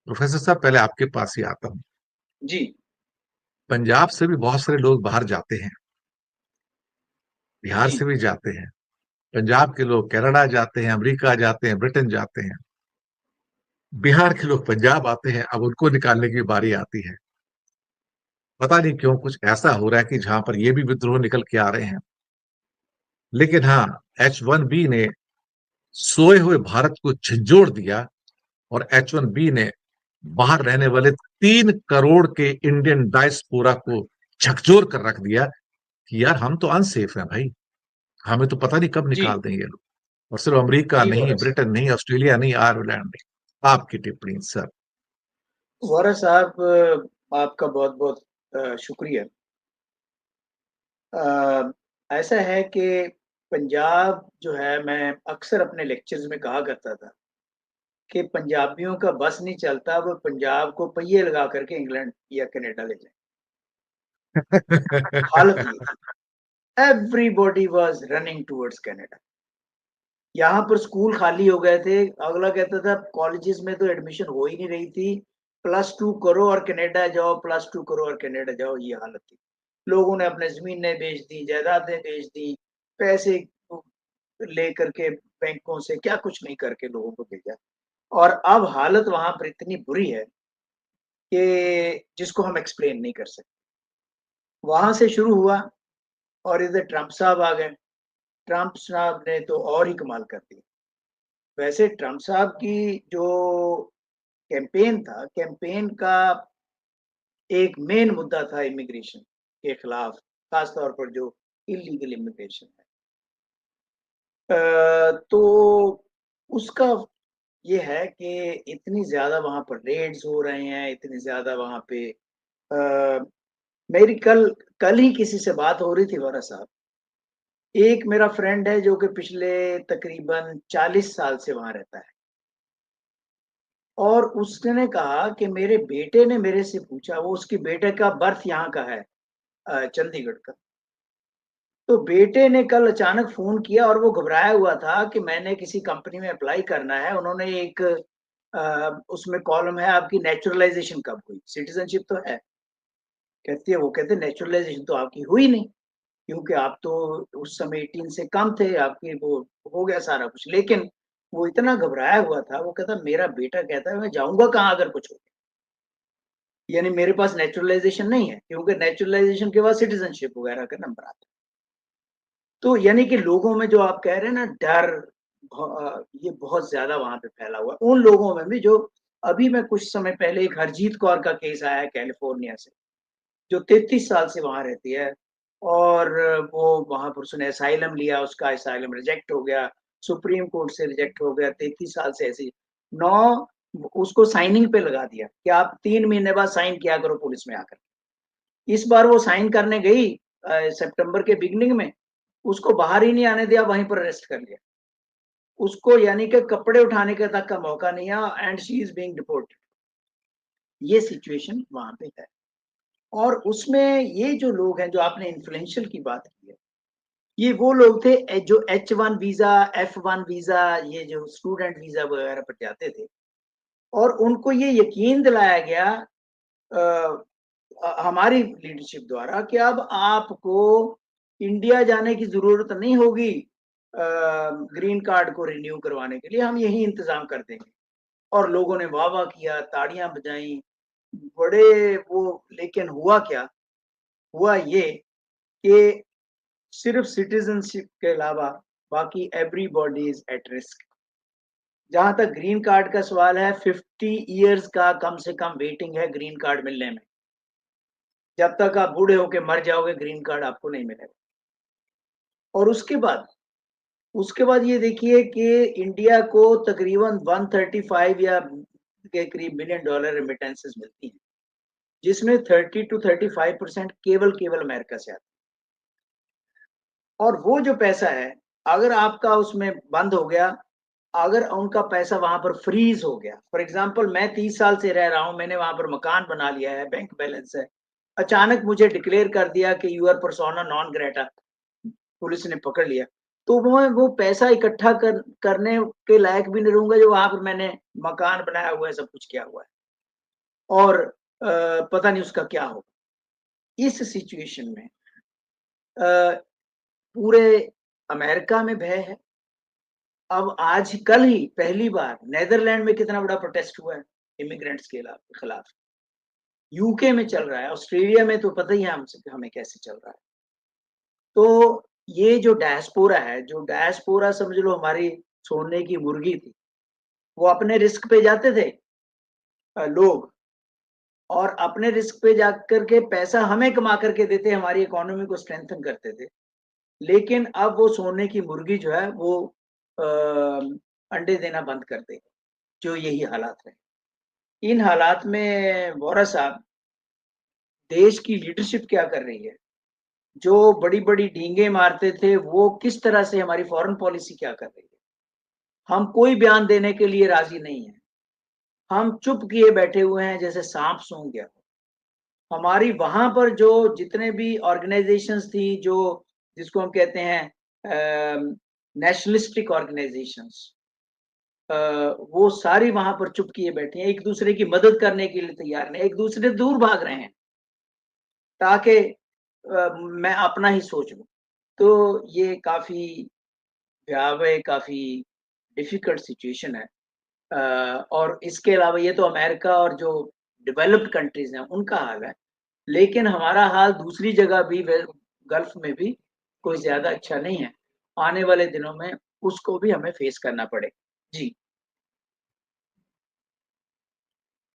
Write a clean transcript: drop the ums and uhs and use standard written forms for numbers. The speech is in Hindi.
प्रोफेसर साहब, पहले आपके पास ही आता हूँ। जी। पंजाब से भी बहुत सारे लोग बाहर जाते हैं, बिहार जी। से भी जाते हैं। पंजाब के लोग कनाडा जाते हैं, अमेरिका जाते हैं, ब्रिटेन जाते हैं। बिहार के लोग पंजाब आते हैं, अब उनको निकालने की बारी आती है। पता नहीं क्यों कुछ ऐसा हो रहा है कि जहां पर ये भी विद्रोह निकल के आ रहे हैं। लेकिन हाँ, H1B ने सोए हुए भारत को झंझोड़ दिया, और H1B ने बाहर रहने वाले 3 करोड़ के इंडियन डायस्पोरा को झकझोर कर रख दिया कि यार हम तो अनसेफ हैं भाई, हमें तो पता नहीं कब जी। निकाल देंगे लोग। और सिर्फ अमेरिका जी नहीं, वोरा साहब। ब्रिटेन नहीं, ऑस्ट्रेलिया नहीं, आयरलैंड नहीं। आपकी टिप्पणी सर। वोरा साहब, आपका बहुत बहुत शुक्रिया। अ, ऐसा है कि पंजाब जो है, मैं अक्सर अपने लेक्चर्स में कहा करता था कि पंजाबियों का बस नहीं चलता, वो पंजाब को पहिए लगा करके इंग्लैंड या कनाडा ले जाए। हालत ये थी, everybody was running towards Canada. यहाँ पर स्कूल खाली हो गए थे। अगला कहता था कॉलेजेस में तो एडमिशन हो ही नहीं रही थी, +2 करो और कनाडा जाओ, +2 करो और कनाडा जाओ, ये हालत थी। लोगों ने अपने ज़मीनें बेच दी, जायदादें बेच दी, पैसे लेकर के बैंकों से क्या कुछ नहीं करके लोगों को भेजा। और अब हालत वहाँ पर इतनी बुरी है कि जिसको हम एक्सप्लेन नहीं कर सकते। वहाँ से शुरू हुआ और इधर ट्रंप साहब आ गए। ट्रंप साहब ने तो और ही कमाल कर दिया। वैसे ट्रंप साहब की जो कैंपेन था, कैंपेन का एक मेन मुद्दा था इमिग्रेशन के खिलाफ, खास तौर पर जो इलीगल इमिग्रेशन है। तो उसका ये है कि इतनी ज़्यादा वहाँ पर रेड्स हो रहे हैं, इतनी ज़्यादा वहाँ पे अ, मेरी कल कल ही किसी से बात हो रही थी वोरा साहब। एक मेरा फ्रेंड है जो कि पिछले तकरीबन 40 साल से वहाँ रहता है। और उसने कहा कि मेरे बेटे ने मेरे से पूछा, वो उसके बेटे का बर्थ यहाँ का है, चंडीगढ़ का। तो बेटे ने कल अचानक फ़ोन किया और वो घबराया हुआ था कि मैंने किसी कंपनी में अप्लाई करना है। उन्होंने एक उसमें कॉलम है आपकी नेचुरलाइज़ेशन कब हुई? सिटीज़नशिप तो है। वो कहते नेचुरलाइज़ेशन तो आपकी हुई नहीं, क्योंकि आप तो उस समय 18 से कम थे, आपकी वो हो गया सारा कुछ। लेकिन वो इतना घबराया हुआ था, वो कहता मेरा बेटा कहता है मैं जाऊँगा कहाँ अगर कुछ हो गया? यानी मेरे पास नेचुरलाइज़ेशन नहीं है, क्योंकि नेचुरलाइज़ेशन के बाद सिटीज़नशिप वगैरह का नंबर आता है। तो यानी कि लोगों में जो आप कह रहे हैं ना डर, ये बहुत ज़्यादा वहाँ पे फैला हुआ है। उन लोगों में भी जो अभी मैं कुछ समय पहले एक हरजीत कौर का केस आया है कैलिफ़ोर्निया से, जो 33 साल से वहाँ रहती है और वो वहाँ पर उसने असाइलम लिया, उसका असाइलम रिजेक्ट हो गया, सुप्रीम कोर्ट से रिजेक्ट हो गया, 33 साल से ऐसे ही 9 उसको साइनिंग पे लगा दिया कि आप 3 महीने बाद साइन किया करो पुलिस में आकर। इस बार वो साइन करने गई सितंबर के बिगिनिंग में, उसको बाहर ही नहीं आने दिया, वहीं पर अरेस्ट कर लिया। उसको यानी कि कपड़े उठाने का तक का मौका नहीं है and she is being deported. ये सिचुएशन वहाँ पे है। और उसमें ये जो लोग हैं, जो आपने इन्फ्लुएंशियल की बात की है, ये वो लोग थे जो H1 वीज़ा, F1 वीज़ा, ये जो स्टूडेंट वीज़ा वगैरह पर जाते थे और उनको ये यकीन दिलाया गया अ हमारी लीडरशिप द्वारा कि अब आपको इंडिया जाने की ज़रूरत नहीं होगी ग्रीन कार्ड को रिन्यू करवाने के लिए, हम यही इंतज़ाम कर देंगे। और लोगों ने वाह-वाह किया, ताड़ियाँ बजाईं, बड़े वो। लेकिन हुआ क्या? हुआ ये कि सिर्फ सिटीजनशिप के अलावा बाकी एवरीबॉडी इज एट रिस्क। जहां तक ग्रीन कार्ड का सवाल है, 50 इयर्स का कम से कम वेटिंग है ग्रीन कार्ड मिलने में। जब तक आप बूढ़े होके मर जाओगे ग्रीन कार्ड आपको नहीं मिलेगा। और उसके बाद ये देखिए कि इंडिया को तकरीबन 135 या के करीब मिलियन डॉलर रेमिटेंसेस मिलती हैं, जिसमें 30 टू 35% केवल अमेरिका से आता है। और वो जो पैसा है, अगर आपका उसमें बंद हो गया, अगर उनका पैसा वहां पर फ्रीज हो गया, फॉर एग्जाम्पल मैं 30 साल से रह रहा हूं, मैंने वहां पर मकान बना लिया है, बैंक बैलेंस है, अचानक मुझे डिक्लेयर कर दिया कि you are persona non grata, police ने पकड़ लिया, तो वो पैसा इकट्ठा करने के लायक भी नहीं रहूंगा जो वहां पर मैंने मकान बनाया हुआ है, सब कुछ किया हुआ है। और पता नहीं उसका क्या होगा। इस सिचुएशन में पूरे अमेरिका में भय है। अब आज कल ही पहली बार नीदरलैंड में कितना बड़ा प्रोटेस्ट हुआ है इमिग्रेंट्स के खिलाफ। यूके में चल रहा है, ऑस्ट्रेलिया में तो पता ही है हमसे हमें कैसे चल रहा है। तो ये जो डायस्पोरा समझ लो हमारी सोने की मुर्गी थी, वो अपने रिस्क पे जाते थे लोग, और अपने रिस्क पे जाकर के पैसा हमें कमा करके देते, हमारी इकोनॉमी को स्ट्रेंथन करते थे। लेकिन अब वो सोने की मुर्गी जो है वो अंडे देना बंद कर देगी, जो यही हालात रहे। इन हालात में वोरा साहब, देश की लीडरशिप क्या कर रही है? जो बड़ी-बड़ी डींगे मारते थे, वो किस तरह से हमारी फॉरेन पॉलिसी क्या कर रही है? हम कोई बयान देने के लिए राजी नहीं है। हम चुप किए बैठे हुए हैं जैसे सांप सूंघ गया। हमारी वहां पर जो जितने भी ऑर्गेनाइजेशंस थी, जो जिसको हम कहते हैं नेशनलिस्टिक ऑर्गेनाइजेशंस, वो सारी वहां पर चुप किए बैठे हैं, एक दूसरे की मदद करने के लिए तैयार नहीं, एक दूसरे दूर भाग रहे हैं ताकि मैं अपना ही सोच लूं। तो ये काफी भयावह, काफी डिफिकल्ट सिचुएशन है। और इसके अलावा ये तो अमेरिका और जो डेवलप्ड कंट्रीज हैं उनका हाल है, लेकिन हमारा हाल दूसरी जगह भी, गल्फ में भी कोई ज्यादा अच्छा नहीं है। आने वाले दिनों में उसको भी हमें फेस करना पड़े। जी।